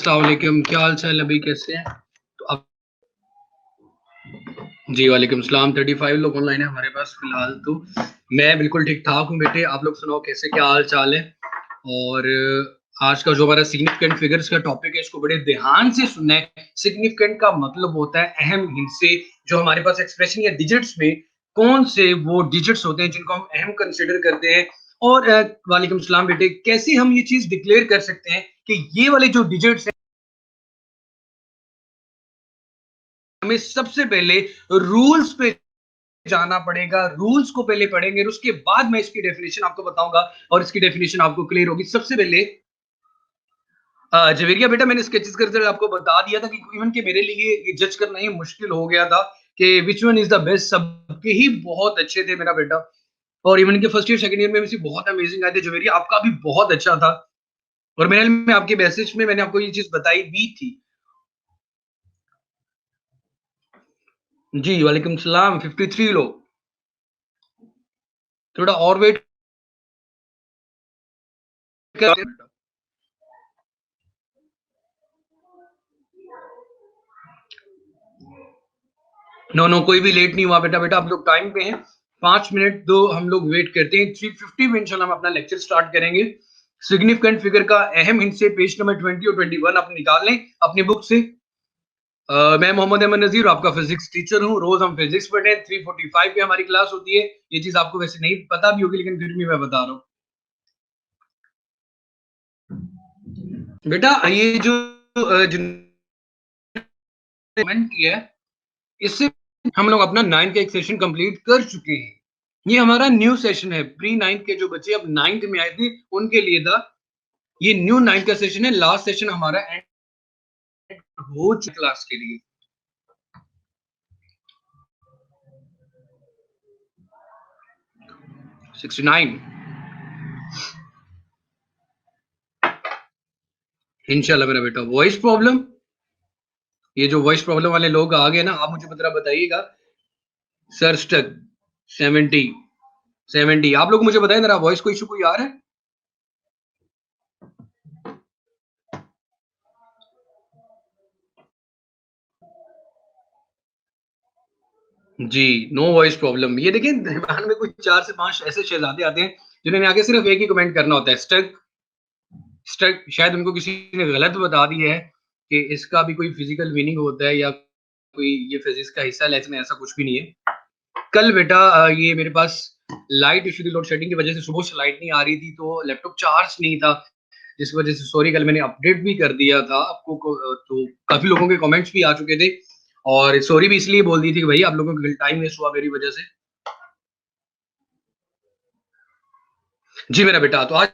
अस्सलाम वालेकुम, क्या हाल चाल अभी कैसे हैं? तो अब जी वालेकुम सलाम। 35 लोग ऑनलाइन है हमारे पास फिलहाल। तो मैं बिल्कुल ठीक ठाक हूँ बेटे, आप लोग सुनाओ कैसे क्या हाल चाल है। और आज का जो हमारा सिग्निफिकेंट फिगर्स का टॉपिक है इसको बड़े ध्यान से सुनना है। सिग्निफिकेंट का मतलब होता है अहम हिस्से, जो हमारे पास एक्सप्रेशन या डिजिट्स में कौन से वो डिजिट्स होते हैं जिनको हम अहम कंसिडर करते हैं। और वालेकुम सलाम बेटे, कैसे हम ये चीज डिक्लेयर कर सकते हैं कि ये वाले जो डिजिट्स हैं, हमें सबसे पहले रूल्स पे जाना पड़ेगा। रूल्स को पहले पढ़ेंगे, उसके बाद मैं इसकी डेफिनेशन आपको बताऊंगा और इसकी डेफिनेशन आपको क्लियर होगी। सबसे पहले जवेरिया बेटा, मैंने स्केचेस करके आपको बता दिया था कि इवन के मेरे लिए ये जज करना ही मुश्किल हो गया था कि which one is the best. सबके ही बहुत अच्छे थे मेरा बेटा, और इवन के फर्स्ट ईयर सेकंड ईयर में भी बहुत अमेजिंग आए थे। जवेरिया आपका भी बहुत अच्छा था, और मेरे में आपके मैसेज में मैंने आपको ये चीज बताई भी थी। जी वालेकुम सलाम। 53 लोग, थोड़ा और वेट कर। नो नो, कोई भी लेट नहीं हुआ बेटा। बेटा आप लोग टाइम पे हैं, 5 मिनट दो, हम लोग वेट करते हैं। 3:50 में इंशाल्लाह हम अपना लेक्चर स्टार्ट करेंगे। सिग्निफिकेंट फिगर का अहम हिंट से पेज नंबर 20 और 21 आप निकाल लें अपनी बुक से। मैं मोहम्मद अहमद नजीर आपका फिजिक्स टीचर हूँ। रोज हम फिजिक्स पढ़ते हैं। 3:45 पे हमारी क्लास होती है। ये चीज आपको वैसे नहीं पता भी होगी, लेकिन फिर भी मैं बता रहा हूँ बेटा। ये जो कमेंट किया है, इससे हम लोग अपना 9th का एक सेशन कंप्लीट कर चुके हैं। ये हमारा न्यू सेशन है। प्री 9th के जो बच्चे अब 9th में आए थे उनके लिए था। ये न्यू 9th का सेशन है। लास्ट सेशन हमारा एंड हो चुका क्लास के लिए। 69 इंशाल्लाह मेरा बेटा। वॉइस प्रॉब्लम, ये जो वॉइस प्रॉब्लम वाले लोग आ गए ना, आप मुझे पता बताइएगा। सर स्टक 70 70 आप लोग मुझे बताएं जरा, वॉइस को इशू कोई आ रहा है? जी, नो वॉइस प्रॉब्लम। ये देखिए दरमियान में कुछ 4 से 5 ऐसे शहजादे आते हैं जिन्होंने आगे सिर्फ एक ही कमेंट करना होता है, स्टक स्टक। शायद उनको किसी ने गलत बता दिया है कि इसका भी कोई फिजिकल मीनिंग होता है या कोई ये फिजिक्स का हिस्सा है, लेकिन ऐसा कुछ भी नहीं है। कल बेटा ये मेरे पास लाइट इशू थी, लोड शेडिंग की वजह से सुबह से लाइट नहीं आ रही थी, तो लैपटॉप चार्ज नहीं था, जिस वजह से सॉरी। कल मैंने अपडेट भी कर दिया था आपको तो काफी लोगों के कमेंट्स भी आ चुके थे, और सॉरी भी इसलिए बोल दी थी कि भाई आप लोगों का टाइम वेस्ट हुआ मेरी वजह से। जी मेरा बेटा, तो आज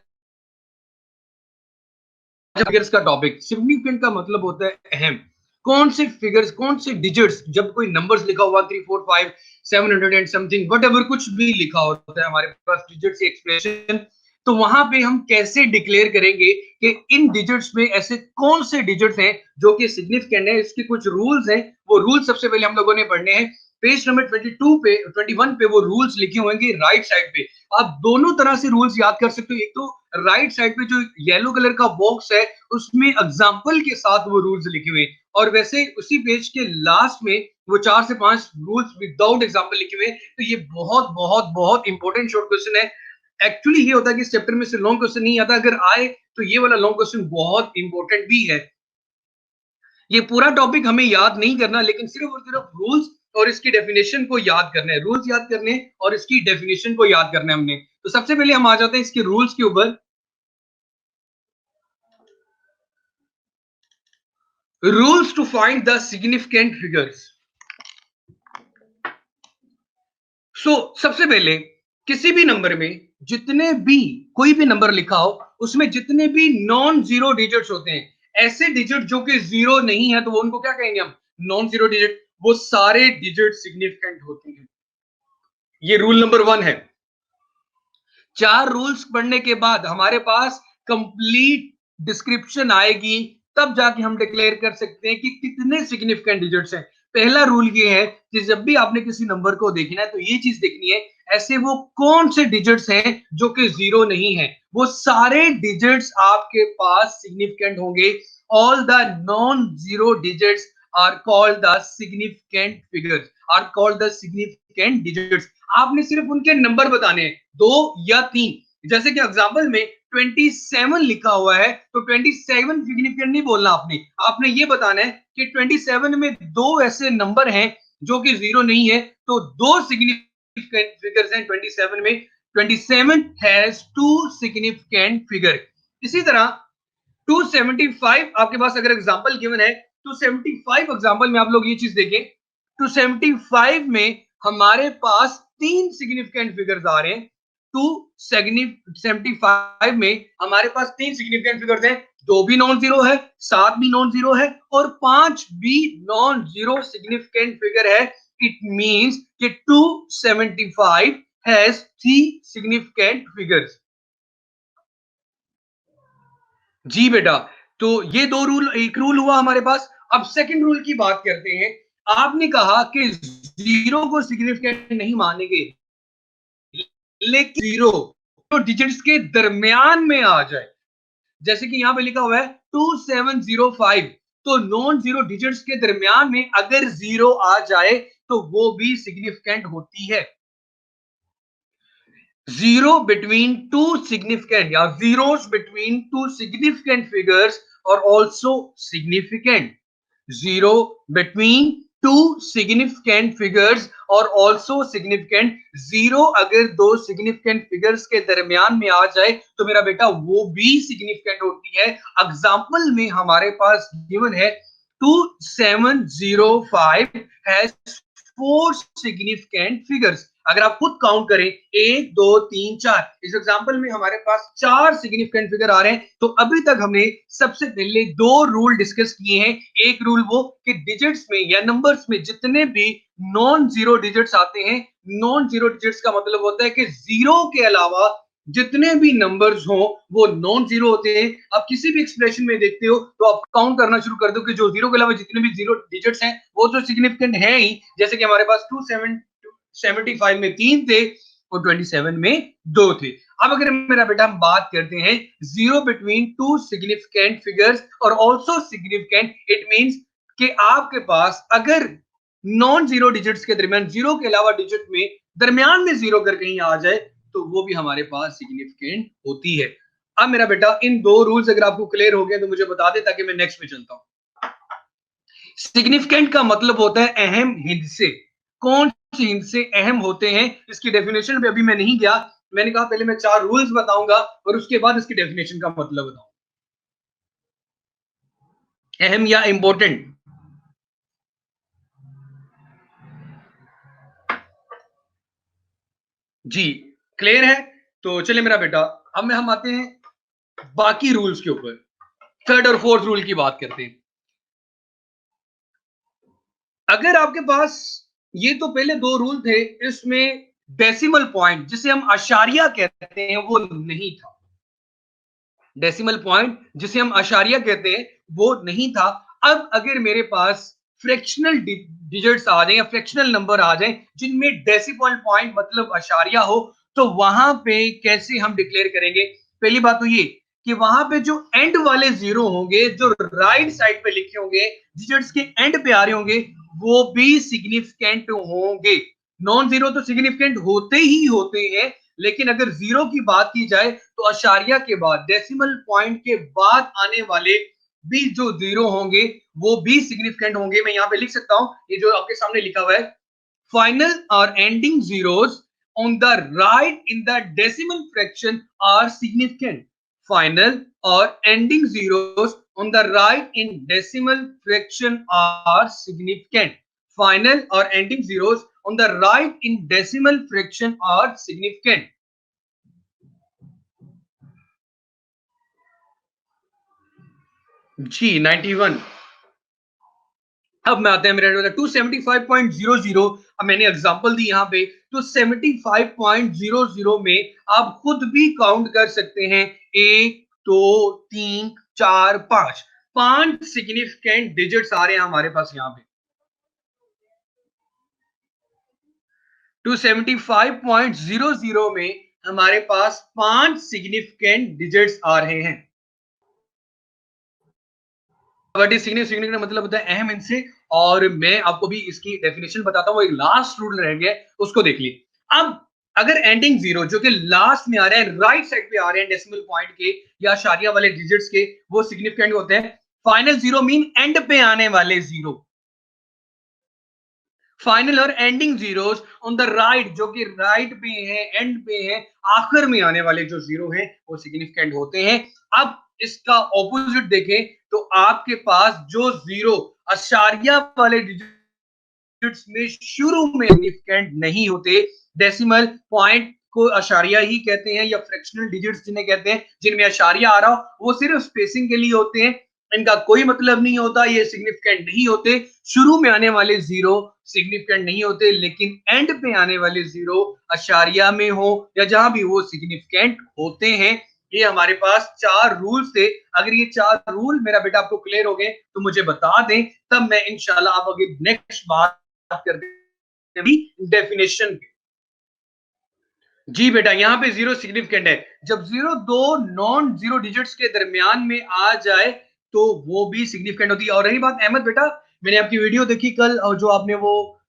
फिगर्स का टॉपिक। सिग्निफिकेंट का मतलब होता है अहम। कौन से फिगर्स, कौन से डिजिट्स, जब कोई नंबर्स लिखा हुआ 345 700 एंड समथिंग वट एवर कुछ भी लिखा होता है हमारे पास डिजिट्स एक्सप्रेशन, तो वहां पे हम कैसे डिक्लेयर करेंगे कि इन डिजिट्स में ऐसे कौन से डिजिट्स हैं जो कि सिग्निफिकेंट है। इसके कुछ रूल्स हैं, वो रूल्स सबसे पहले हम लोगों ने पढ़ने हैं। पेज नंबर 22 पे 21 पे वो रूल्स लिखे होंगे राइट साइड पे। आप दोनों तरह से रूल्स याद कर सकते हो। एक तो राइट साइड पे जो येलो कलर का बॉक्स है उसमें एग्जाम्पल के साथ वो रूल्स लिखे हुए हैं, और वैसे उसी पेज के लास्ट में वो 4 से 5 रूल्स विदाउट एग्जाम्पल लिखे हुए हैं। तो ये बहुत बहुत बहुत इंपॉर्टेंट शॉर्ट क्वेश्चन है। एक्चुअली ये होता है कि इस चैप्टर में से लॉन्ग क्वेश्चन नहीं आता, अगर आए तो ये वाला लॉन्ग क्वेश्चन बहुत इंपॉर्टेंट भी है। ये पूरा टॉपिक हमें याद नहीं करना, लेकिन सिर्फ और सिर्फ रूल्स और इसकी डेफिनेशन को याद करना है। रूल्स याद करने और इसकी डेफिनेशन को याद करना है हमने। तो सबसे पहले हम आ जाते हैं इसके रूल्स के ऊपर। Rules to find the significant figures. सबसे पहले किसी भी नंबर में जितने भी कोई भी नंबर लिखा हो उसमें जितने भी नॉन जीरो डिजिट्स होते हैं, ऐसे डिजिट जो कि जीरो नहीं है, तो वो उनको क्या कहेंगे हम? Non zero digit. वो सारे डिजिट सिग्निफिकेंट होते हैं। ये रूल नंबर 1 है। 4 रूल्स पढ़ने के बाद हमारे पास कंप्लीट डिस्क्रिप्शन आएगी, तब जाके हम डिक्लेयर कर सकते हैं कि कितने सिग्निफिकेंट डिजिट्स हैं। पहला रूल ये है कि जब भी आपने किसी नंबर को देखना है तो ये चीज देखनी है ऐसे वो कौन से डिजिट्स हैं जो कि जीरो नहीं है। वो सारे डिजिट्स आपके पास सिग्निफिकेंट होंगे। All the non zero digits are called the significant figures, are called the significant digits. आपने सिर्फ उनके नंबर बताने हैं, 2 या 3। जैसे कि एग्जांपल में 27 लिखा हुआ है तो 27 सिग्निफिकेंट नहीं बोलना आपने, आपने ये बताना है कि 27 में 2 ऐसे नंबर हैं जो कि जीरो नहीं है, तो 2 सिग्निफिकेंट फिगर्स हैं 27 में। 27 हैज 2 सिग्निफिकेंट फिगर। इसी तरह 275 आपके पास अगर एग्जांपल गिवन है, 275 एग्जांपल में आप लोग ये चीज देखें, 275 में हमारे पास 3 सिग्निफिकेंट फिगर्स आ रहे हैं। 275 में हमारे पास 3 सिग्निफिकेंट फिगर्स हैं, 2 भी नॉन जीरो है, 7 भी नॉन जीरो है और 5 भी नॉन जीरो सिग्निफिकेंट फिगर है। इट मींस कि 275 हैज 3 सिग्निफिकेंट फिगर्स। जी बेटा, तो ये 2 रूल, एक रूल हुआ हमारे पास। अब सेकंड रूल की बात करते हैं। आपने कहा कि जीरो को सिग्निफिकेंट नहीं मानेंगे, लेकिन जीरो तो डिजिट्स के दरमियान में आ जाए, जैसे कि यहां पे लिखा हुआ है 2705, तो नॉन जीरो डिजिट्स के दरमियान में अगर जीरो आ जाए तो वो भी सिग्निफिकेंट होती है। zero between two significant या zeros between two significant figures are also significant. Zero between two significant figures are also significant. Zero अगर 2 significant figures के दरमियान में आ जाए तो मेरा बेटा वो भी significant होती है। एग्जाम्पल में हमारे पास गिवन है 2705 has 4 significant figures। अगर आप खुद काउंट करें 1 2 3 4, इस एग्जांपल में हमारे पास 4 सिग्निफिकेंट फिगर आ रहे हैं। तो अभी तक हमने सबसे पहले 2 रूल डिस्कस किए हैं। एक रूल वो कि डिजिट्स में या नंबर्स में जितने भी नॉन जीरो डिजिट्स आते हैं, नॉन जीरो डिजिट्स का मतलब होता है कि जीरो के अलावा जितने भी नंबर्स हो वो नॉन जीरो होते हैं। आप किसी भी एक्सप्रेशन में देखते हो तो आप काउंट करना शुरू कर दो कि जो जीरो के अलावा जितने भी जीरो डिजिट्स हैं वो तो सिग्निफिकेंट है ही। जैसे कि हमारे पास 275 में 3 थे और 27 में 2 थे। अब अगर मेरा बेटा हम बात करते हैं zero between two significant figures और ऑल्सो सिग्निफिकेंट, इट मींस कि आपके पास अगर नॉन जीरो डिजिट्स के दरमियान, जीरो के अलावा डिजिट में दरमियान में जीरो अगर कहीं आ जाए तो वो भी हमारे पास सिग्निफिकेंट होती है। अब मेरा बेटा इन 2 रूल्स अगर आपको क्लियर हो गए तो मुझे बता दे ताकि मैं नेक्स्ट में चलता हूं। सिग्निफिकेंट का मतलब होता है अहम हिस्से। कौन से हिस्से अहम होते हैं, इसकी डेफिनेशन पे अभी मैं नहीं गया। मैंने कहा पहले मैं 4 रूल्स बताऊंगा और उसके बाद इसकी डेफिनेशन का मतलब बताऊंगा। अहम या इंपॉर्टेंट। जी क्लियर है। तो चलिए मेरा बेटा, अब हम आते हैं बाकी रूल्स के ऊपर। थर्ड और फोर्थ रूल की बात करते हैं। अगर आपके पास ये तो पहले 2 रूल थे, इसमें डेसिमल पॉइंट जिसे हम आशारिया कहते हैं वो नहीं था। डेसिमल पॉइंट जिसे हम आशारिया कहते हैं वो नहीं था। अब अगर मेरे पास फ्रैक्शनल डिजिट्स आ जाए या फ्रैक्शनल नंबर आ जाए जिनमें डेसिमल पॉइंट मतलब आशारिया हो, तो वहां पे कैसे हम डिक्लेयर करेंगे। पहली बात तो ये कि वहां पे जो एंड वाले जीरो होंगे, जो राइट साइड पे लिखे होंगे, डिजिट्स के एंड पे आ रहे होंगे, वो भी सिग्निफिकेंट होंगे। नॉन जीरो तो सिग्निफिकेंट होते ही होते हैं, लेकिन अगर जीरो की बात की जाए तो अशारिया के बाद, डेसिमल पॉइंट के बाद आने वाले भी जो जीरो होंगे वो भी सिग्निफिकेंट होंगे। मैं यहां पे लिख सकता हूं, ये जो आपके सामने लिखा हुआ है, फाइनल और ending zeros on the right in the decimal fraction are significant. Final or ending zeros on the right in decimal fraction are significant. Final or ending zeros on the right in decimal fraction are significant. जी 91। अब मैं आते हैं मेरे 275.00। अब मैंने example दी यहाँ पे, तो 75.00 में आप खुद भी काउंट कर सकते हैं 1 2 3 4 5, 5 सिग्निफिकेंट डिजिट्स आ रहे हैं हमारे पास यहाँ पे। 275.00 में हमारे पास 5 सिग्निफिकेंट डिजिट्स आ रहे हैं। बट इस सिग्निफिकेंट का मतलब होता है अहम इनसे, और मैं आपको भी इसकी डेफिनेशन बताता हूं। एक लास्ट रूल रह गया, उसको देख लीजिए। अब अगर एंडिंग जीरो जो कि लास्ट में आ रहे हैं, राइट साइड पे आ रहे हैं डेसिमल पॉइंट के या शारिया वाले डिजिट्स के, वो सिग्निफिकेंट होते हैं। फाइनल जीरो मीन एंड पे आने वाले जीरो। फाइनल और ending zeros on the right, जो कि राइट पे है, एंड पे है, आखिर में आने वाले जो जीरो हैं वो सिग्निफिकेंट होते हैं। अब इसका ऑपोजिट देखें तो आपके पास जो जीरो अशारिया वाले डिजिट्स में शुरू में सिग्निफिकेंट नहीं होते, डेसिमल पॉइंट को अशारिया ही कहते हैं, या फ्रैक्शनल डिजिट्स जिन्हें कहते हैं, जिनमें अशारिया आ रहा हो, वो सिर्फ स्पेसिंग के लिए होते हैं, इनका कोई मतलब नहीं होता, ये सिग्निफिकेंट नहीं होते। शुरू में आने वाले जीरो सिग्निफिकेंट नहीं होते, लेकिन एंड पे आने वाले जीरो अशारिया में हो या जहां भी वो सिग्निफिकेंट होते हैं। ये हमारे पास 4 रूल्स थे। अगर ये 4 रूल मेरा बेटा आपको क्लियर हो गए तो मुझे बता दें, तब मैं इंशाल्लाह आप आगे नेक्स्ट बात करते हैं डेफिनेशन। जी बेटा, यहाँ पे जीरो सिग्निफिकेंट है। जब जीरो दो नॉन जीरो डिजिट्स के दरमियान में आ जाए तो वो भी सिग्निफिकेंट होती है। और रही बात अहमद बेटा, मैंने आपकी वीडियो देखी कल, और जो आपने वो,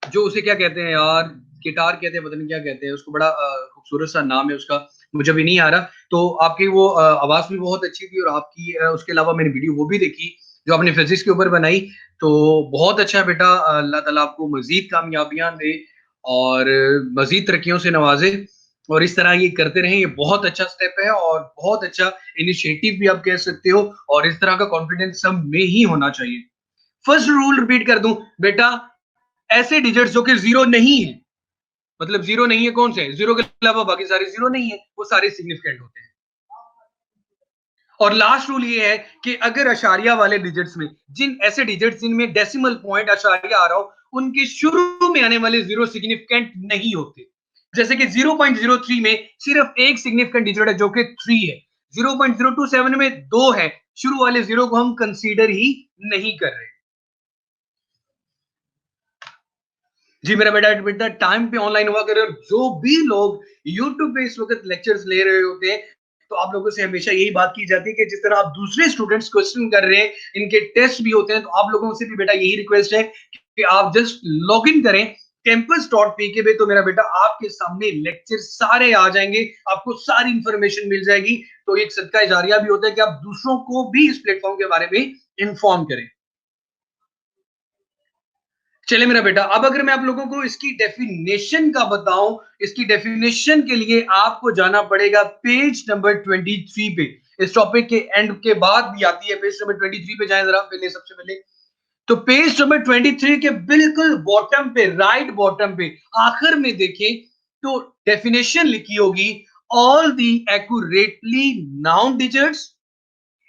जो उसे क्या कहते हैं यार, गिटार कहते हैं, पता नहीं क्या कहते हैं उसको, बड़ा खूबसूरत सा नाम है उसका, मुझे भी नहीं आ रहा। तो आपकी वो आवाज भी बहुत अच्छी थी, और आपकी उसके अलावा मैंने वीडियो वो भी देखी जो आपने फिजिक्स के ऊपर बनाई। तो बहुत अच्छा है बेटा, अल्लाह ताला आपको मजीद कामयाबियां दे और मजीद तरक्कियों से नवाजे, और इस तरह ये करते रहें। ये बहुत अच्छा स्टेप है और बहुत अच्छा इनिशिएटिव भी आप कह सकते हो, और इस तरह का कॉन्फिडेंस सब में ही होना चाहिए। फर्स्ट रूल रिपीट कर दूं बेटा, ऐसे डिजिट्स जो कि जीरो नहीं है, मतलब जीरो नहीं है, कौन से जीरो के अलावा बाकी सारे जीरो नहीं है, वो सारे सिग्निफिकेंट होते हैं। और लास्ट रूल ये है कि अगर अशारिया वाले डिजिट्स में, जिन ऐसे डिजिट्स जिनमें डेसिमल पॉइंट अशारिया आ रहा हो, उनके शुरू में आने वाले जीरो सिग्निफिकेंट नहीं होते। जैसे कि 0.03 में सिर्फ एक सिग्निफिकेंट डिजिट है जो कि 3 है। 0.027 में 2 है। शुरू वाले जीरो को हम कंसीडर ही नहीं कर रहे। जी मेरा बेटा, बेटा टाइम पे ऑनलाइन हुआ करे, और जो भी लोग यूट्यूब पे इस वक्त लेक्चर्स ले रहे होते हैं, तो आप लोगों से हमेशा यही बात की जाती है कि जिस तरह आप दूसरे स्टूडेंट्स क्वेश्चन कर रहे हैं, इनके टेस्ट भी होते हैं, तो आप लोगों से भी बेटा यही रिक्वेस्ट है कि आप जस्ट लॉग इन करें campus.pk पे, तो मेरा बेटा आपके सामने लेक्चर सारे आ जाएंगे, आपको सारी इंफॉर्मेशन मिल जाएगी। तो एक सदका जारिया भी होता है कि आप दूसरों को भी इस प्लेटफॉर्म के बारे में इंफॉर्म करें। चले मेरा बेटा, अब अगर मैं आप लोगों को इसकी डेफिनेशन का बताऊं, इसकी डेफिनेशन के लिए आपको जाना पड़ेगा पेज नंबर 23 पे। इस टॉपिक के एंड के बाद भी आती है, पेज नंबर 23 पे जाएं जरा पहले, सबसे पहले। तो पेज नंबर 23 के बिल्कुल बॉटम पे, राइट बॉटम पे आखिर में देखें तो डेफिनेशन लिखी होगी, all the accurately noun digits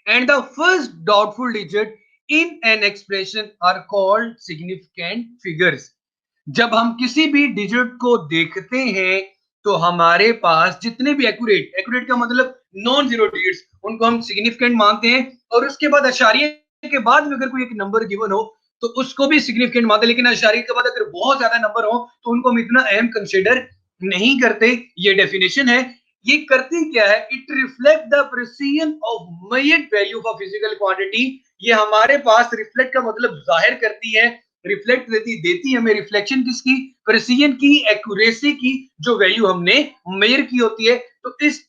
and the first doubtful digit in an expression are called significant figures। जब हम किसी भी डिजिट को देखते हैं तो हमारे पास जितने भी एक्यूरेट, एक्यूरेट का मतलब नॉन जीरो डिजिट्स, उनको हम सिग्निफिकेंट मानते हैं। और उसके बाद अशारिये के बाद में अगर कोई एक नंबर गिवन हो तो उसको भी सिग्निफिकेंट मानते हैं, लेकिन अशारिये के बाद अगर बहुत ज्यादा नंबर हो तो उनको हम इतना अहम कंसिडर नहीं करते। ये डेफिनेशन है। ये करती क्या है, it reflect the precision of measured value for physical quantity. ये हमारे पास रिफ्लेक्ट का मतलब जाहिर करती है, रिफ्लेक्ट देती है हमें रिफ्लेक्शन किसकी, प्रिसीजन की, एक्यूरेसी की, जो वैल्यू हमने मेजर की होती है। तो इस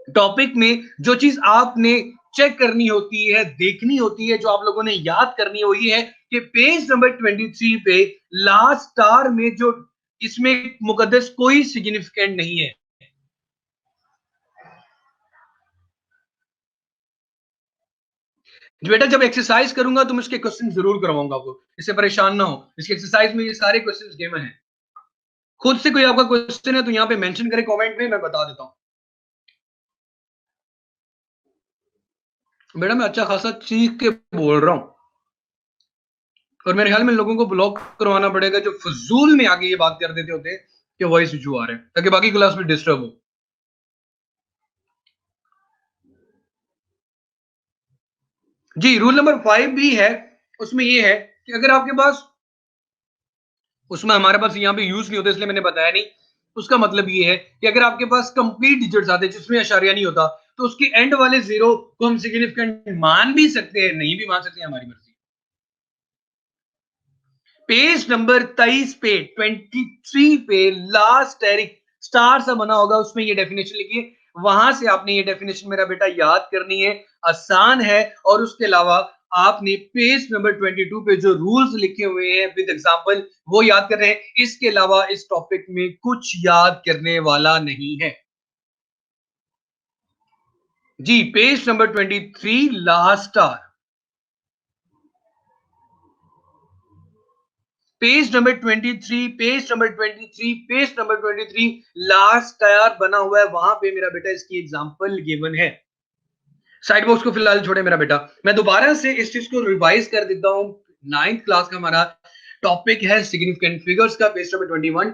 टॉपिक में जो चीज आपने चेक करनी होती है, देखनी होती है, जो आप लोगों ने याद करनी हो, ये है कि पेज नंबर 23 पे लास्ट स्टार में जो इसमें मुकद्दस कोई सिग्निफिकेंट नहीं है। बेटा जब एक्सरसाइज करूंगा तो मैं इसके क्वेश्चन जरूर करवाऊंगा आपको, इससे परेशान ना हो। इसके एक्सरसाइज में ये सारे क्वेश्चंस गिवन हैं। खुद से कोई आपका क्वेश्चन है तो यहाँ पे मेंशन करें कमेंट में, मैं बता देता हूँ। बेटा मैं अच्छा खासा चीख के बोल रहा हूँ, और मेरे ख्याल में लोगों को ब्लॉक करवाना पड़ेगा जो फजूल में आगे ये बात कर देते होते हैं कि वॉइस इशू आ रहे हैं, ताकि बाकी क्लास में डिस्टर्ब हो। जी रूल नंबर 5 भी है, उसमें ये है कि अगर आपके पास उसमें हमारे पास यहाँ पे यूज नहीं होता, इसलिए मैंने बताया नहीं। उसका मतलब ये है कि अगर आपके पास कंप्लीट डिजिट्स आते हैं जिसमें अशारिया नहीं होता, तो उसके एंड वाले जीरो को हम सिग्निफिकेंट मान भी सकते हैं, नहीं भी मान सकते हैं, हमारी मर्जी। पेज नंबर 23 पे 23 पे लास्ट टैरिक स्टार सा बना होगा, उसमें ये डेफिनेशन लिखिए। वहां से आपने ये डेफिनेशन मेरा बेटा याद करनी है, आसान है। और उसके अलावा आपने पेज नंबर 22 पे जो रूल्स लिखे हुए हैं विद एग्जांपल वो याद कर रहे हैं। इसके अलावा इस टॉपिक में कुछ याद करने वाला नहीं है। जी, page number 23 last star, page number 23, page number 23, page number 23 last tyre बना हुआ है, वहां पे मेरा बेटा इसकी एग्जांपल गिवन है। साइड बॉक्स को फिलहाल छोड़े मेरा बेटा, मैं दोबारा से इस चीज को रिवाइज कर देता हूं। 9th क्लास का हमारा टॉपिक है सिग्निफिकेंट फिगर्स का, पेज नंबर 21,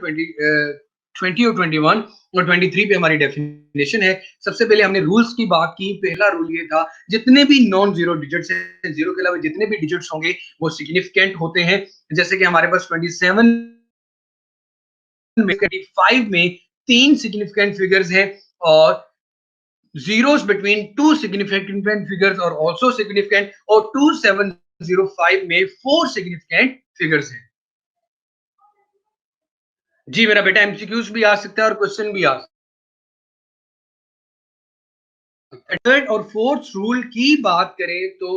20 और 21 और 23 पे हमारी डेफिनेशन है। सबसे पहले हमने रूल्स की बात की। पहला रूल ये था, जितने भी नॉन जीरो डिजिट्स हैं, जीरो के अलावा जितने भी डिजिट्स होंगे वो सिग्निफिकेंट होते हैं। जैसे कि हमारे पास 27 में, 25 में तीन सिग्निफिकेंट फिगर्स हैं, और zeros between two significant figures are also significant, और 2705 में 4 significant figures हैं। जी मेरा बेटा, एमसीक्यूज भी आ सकता है और क्वेश्चन भी आ सकता है। थर्ड और फोर्थ रूल की बात करें तो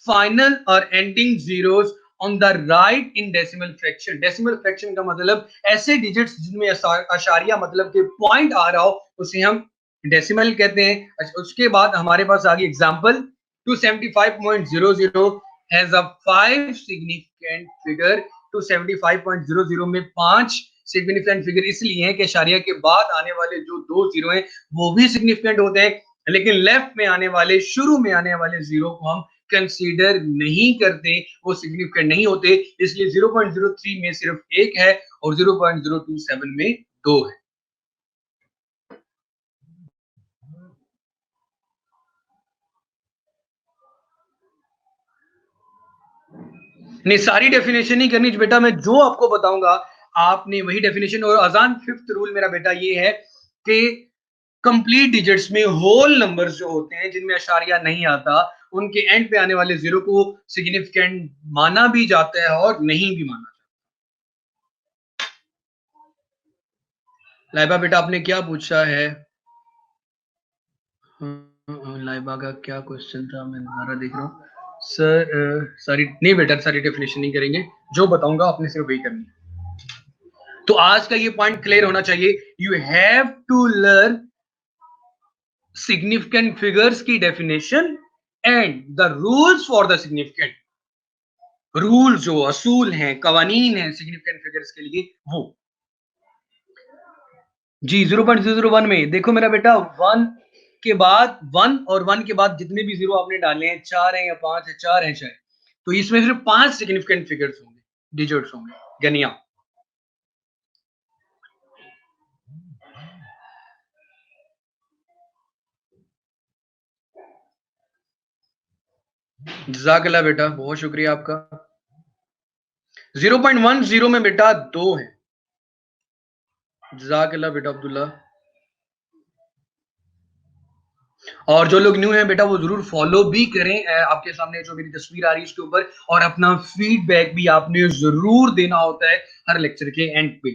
फाइनल और ending zeros on the right in decimal fraction. Decimal fraction का मतलब ऐसे डिजिट्स जिनमें अशारिया मतलब के पॉइंट आ रहा हो, उसे हम डेसिमल कहते हैं। अच्छा, उसके बाद हमारे पास आ गई example 275.00 has a 5 significant figure. 275.00 में 5 सिग्निफिकेंट फिगर इसलिए है कि अशारिया के बाद आने वाले जो दो जीरो हैं वो भी सिग्निफिकेंट होते हैं, लेकिन लेफ्ट में आने वाले, शुरू में आने वाले जीरो को हम कंसीडर नहीं करते, वो सिग्निफिकेंट नहीं होते। इसलिए 0.03 में सिर्फ एक है और 0.027 में दो है। नहीं, सारी डेफिनेशन नहीं करनी बेटा, मैं जो आपको बताऊंगा आपने वही डेफिनेशन। और अजान फिफ्थ रूल मेरा बेटा ये है कि कंप्लीट डिजिट्स में होल नंबर्स जो होते हैं जिनमें अशारिया नहीं आता, उनके एंड पे आने वाले जीरो को सिग्निफिकेंट माना भी जाता है और नहीं भी माना जाता। लाइबा बेटा आपने क्या पूछा है? लाइबा का क्या क्वेश्चन था, मैं दोबारा देख रहा हूँ। सर सारी नहीं बेटा, सारी डेफिनेशन नहीं करेंगे, जो बताऊंगा आपने सिर्फ वही करनी है। तो आज का ये पॉइंट क्लियर होना चाहिए। You have to learn significant figures की definition and the rules for the significant. Rule जो असूल हैं, कवानीन हैं सिग्निफिकेंट फिगर्स के लिए, वो। जी 0.001 में देखो मेरा बेटा, वन के बाद वन और वन के बाद जितने भी जीरो आपने डाले हैं, चार हैं या पांच है, चार हैं शायद, तो इसमें सिर्फ 5 सिग्निफिकेंट फिगर्स होंगे, डिजिट्स होंगे, गनिया। जज़ाकल्लाह बेटा, बहुत शुक्रिया आपका। 0.10 में बेटा दो है। जज़ाकल्लाह बेटा अब्दुल्ला। और जो लोग न्यू हैं बेटा वो जरूर फॉलो भी करें। आपके सामने जो मेरी तस्वीर आ रही है उसके ऊपर, और अपना फीडबैक भी आपने जरूर देना होता है हर लेक्चर के एंड पे।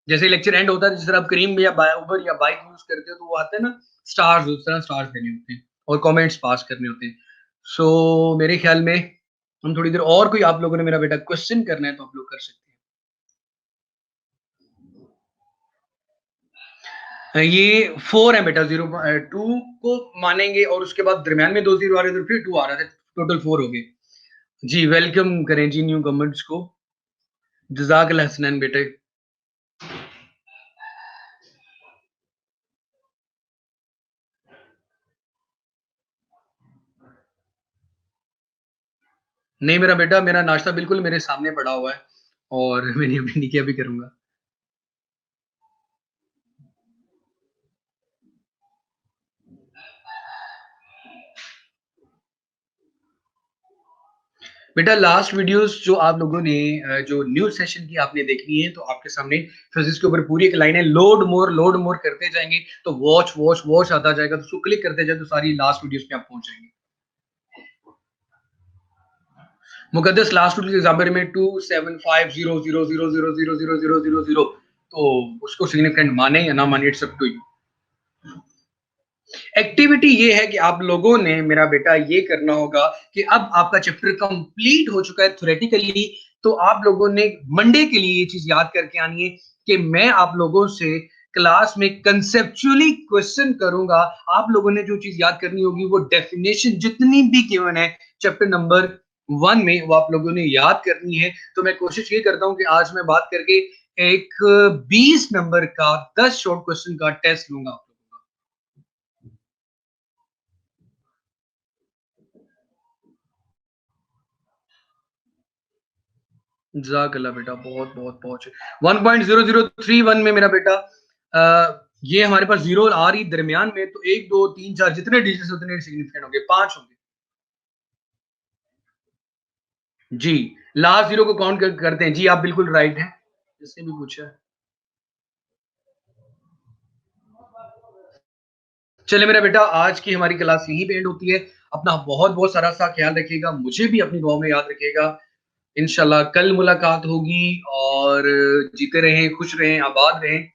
जैसे लेक्चर एंड होता है, जिस तरह आप करीम या उबर या बाइक यूज करते हो तो वो आते हैं ना स्टार्स, उस तरह स्टार्स देने होते हैं और कमेंट्स पास करने होते हैं। सो मेरे ख्याल में हम थोड़ी देर और, कोई आप लोगों ने मेरा बेटा क्वेश्चन करना है तो आप लोग कर सकते हैं। ये 4 है बेटा, 0.2 को मानेंगे और उसके बाद दरमियान में दो जीरो आ रहे थे, फिर 2 आ रहा था, टोटल 4 हो गए। जी वेलकम करें जी न्यू कमेंट्स को। जजाकल्लाह हसनैन बेटे। नहीं मेरा बेटा, मेरा नाश्ता बिल्कुल मेरे सामने पड़ा हुआ है और मैंने अभी नहीं किया, भी करूंगा। बेटा लास्ट वीडियोस जो आप लोगों ने जो न्यूज़ सेशन की आपने देखनी है, तो आपके सामने फिजिक्स के ऊपर पूरी एक लाइन है, लोड मोर करते जाएँगे, तो वॉच आता जाएगा, तो उसको क्लिक करते जाए तो सारी लास्ट वीडियोस पे आप पहुँच जाएँगे। मुकद्दस लास्ट वीडियो के एग्जाम्पल में 2750000000000 तो उसको सिग्निफिकेंट माने या ना माने, it's up to you. Activity ये है कि आप लोगों ने मेरा बेटा ये करना होगा कि अब आपका चैप्टर कंप्लीट हो चुका है थ्योरेटिकली, तो आप लोगों ने मंडे के लिए ये चीज याद करके आनी है कि मैं आप लोगों से क्लास में कंसेप्चुअली क्वेश्चन करूंगा। आप लोगों ने जो चीज याद करनी होगी वो डेफिनेशन जितनी भी गिवन है चैप्टर नंबर 1 में वो आप लोगों ने याद करनी है। तो मैं कोशिश ये करता हूं कि आज मैं बात करके एक 20 नंबर का 10 शॉर्ट क्वेश्चन का टेस्ट लूंगा आप लोगों का। जज़ाकल्लाह बेटा, बहुत बहुत बहुत 1.0031 में मेरा बेटा ये हमारे पास जीरो आ रही दरमियान में, तो 1 2 3 4 जितने डिजिट्स उतने सिग्निफिकेंट होंगे, 5 होंगे। जी, लास्ट जीरो को काउंट करते हैं। जी आप बिल्कुल राइट हैं, जिसने भी पूछा है। चलिए मेरा बेटा, आज की हमारी क्लास यहीं पे एंड होती है। अपना बहुत बहुत सारा सा ख्याल रखिएगा, मुझे भी अपनी दुआ में याद रखिएगा। इंशाल्लाह कल मुलाकात होगी, और जीते रहें, खुश रहें, आबाद रहें।